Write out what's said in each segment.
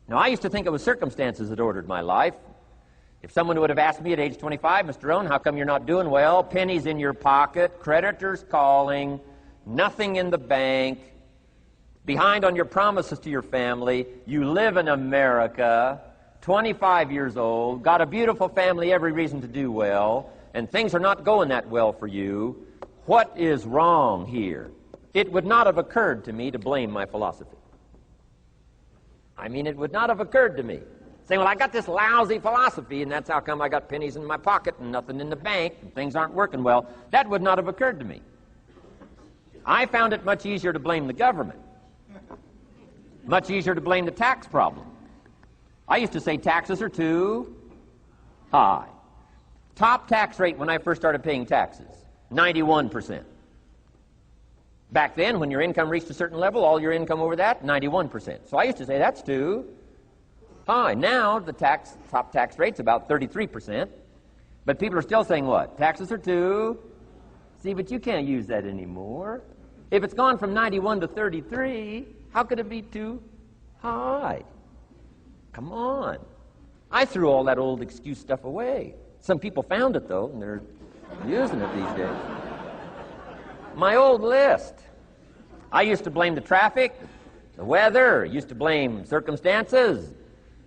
Now, I used to think it was circumstances that ordered my life. If someone would have asked me at age 25, Mr. Rohn, how come you're not doing well? Pennies in your pocket, creditors calling, nothing in the bank, behind on your promises to your family, you live in America, 25 years old, got a beautiful family, every reason to do well, and things are not going that well for you. What is wrong here? It would not have occurred to me to blame my philosophy. I mean, it would not have occurred to me. Saying, well, I got this lousy philosophy, and that's how come I got pennies in my pocket and nothing in the bank, and things aren't working well. That would not have occurred to me. I found it much easier to blame the government. Much easier to blame the tax problem. I used to say taxes are too high. Top tax rate when I first started paying taxes, 91%. Back then, when your income reached a certain level, all your income over that, 91%. So I used to say that's too high. Now the top tax rate's about 33%. But people are still saying what? Taxes are too. See, but you can't use that anymore. If it's gone from 91 to 33, how could it be too high? Come on. I threw all that old excuse stuff away. Some people found it, though, and they're using it these days. My old list. I used to blame the traffic, the weather, used to blame circumstances,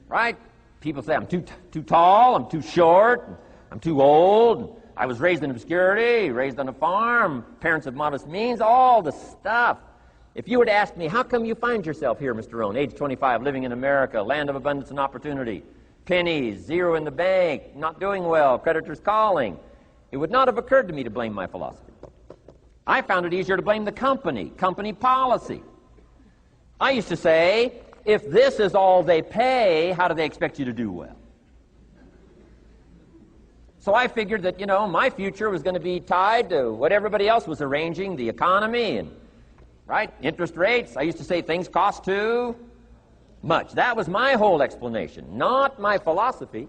right? People say I'm too tall, I'm too short, I'm too old, I was raised in obscurity, raised on a farm, parents of modest means, all the stuff. If you were to ask me, how come you find yourself here, Mr. Rohn, age 25, living in America, land of abundance and opportunity, pennies, zero in the bank, not doing well, creditors calling, it would not have occurred to me to blame my philosophy. I found it easier to blame the company policy. I used to say, if this is all they pay, how do they expect you to do well? So I figured that, my future was going to be tied to what everybody else was arranging, the economy and, right, interest rates. I used to say things cost too much. That was my whole explanation, not my philosophy,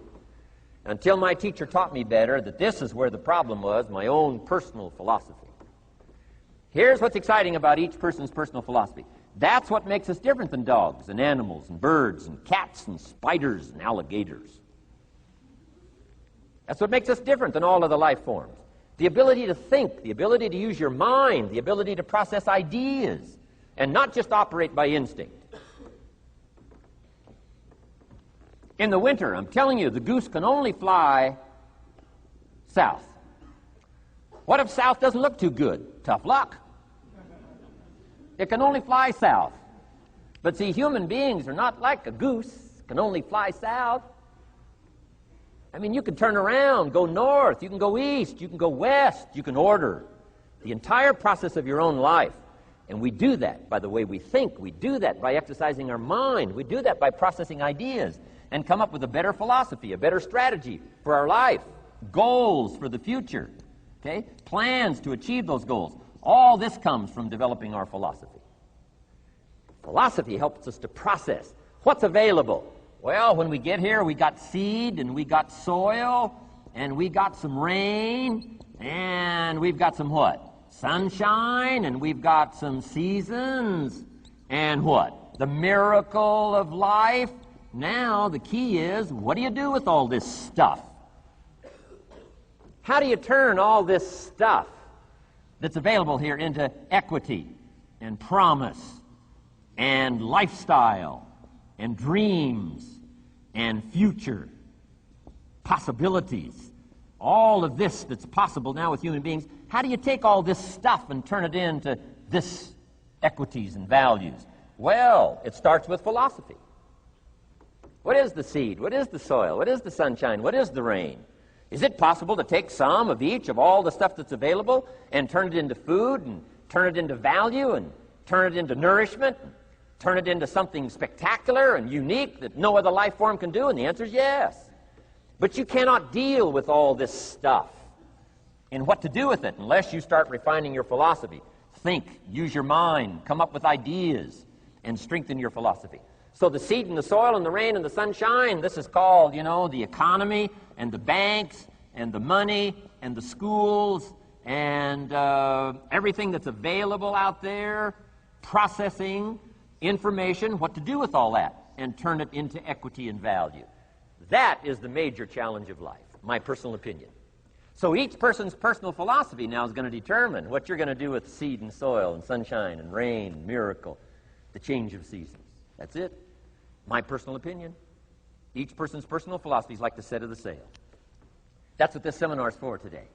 until my teacher taught me better that this is where the problem was, my own personal philosophy. Here's what's exciting about each person's personal philosophy. That's what makes us different than dogs and animals and birds and cats and spiders and alligators. That's what makes us different than all of the life forms. The ability to think, the ability to use your mind, the ability to process ideas, and not just operate by instinct. In the winter, I'm telling you, the goose can only fly south. What if south doesn't look too good? Tough luck. It can only fly south. But see, human beings are not like a goose, can only fly south. I mean, you can turn around, go north, you can go east, you can go west, you can order the entire process of your own life. And we do that by the way we think. We do that by exercising our mind. We do that by processing ideas and come up with a better philosophy, a better strategy for our life, goals for the future. Okay? Plans to achieve those goals. All this comes from developing our philosophy. Philosophy helps us to process what's available. Well, when we get here, we got seed, and we got soil, and we got some rain, and we've got some what? Sunshine, and we've got some seasons, and what? The miracle of life. Now, the key is, what do you do with all this stuff? How do you turn all this stuff that's available here into equity and promise and lifestyle and dreams and future possibilities? All of this that's possible now with human beings, how do you take all this stuff and turn it into this equities and values? Well, it starts with philosophy. What is the seed? What is the soil? What is the sunshine? What is the rain? Is it possible to take some of each of all the stuff that's available and turn it into food and turn it into value and turn it into nourishment and turn it into something spectacular and unique that no other life form can do? And the answer is yes. But you cannot deal with all this stuff and what to do with it unless you start refining your philosophy. Think, use your mind, come up with ideas, and strengthen your philosophy. So the seed and the soil and the rain and the sunshine, this is called, the economy and the banks and the money and the schools and everything that's available out there, processing information, what to do with all that. and turn it into equity and value. That is the major challenge of life, my personal opinion. So each person's personal philosophy now is going to determine what you're going to do with seed and soil and sunshine and rain and miracle, the change of seasons. That's it. My personal opinion. Each person's personal philosophy is like the set of the sail. That's what this seminar is for today.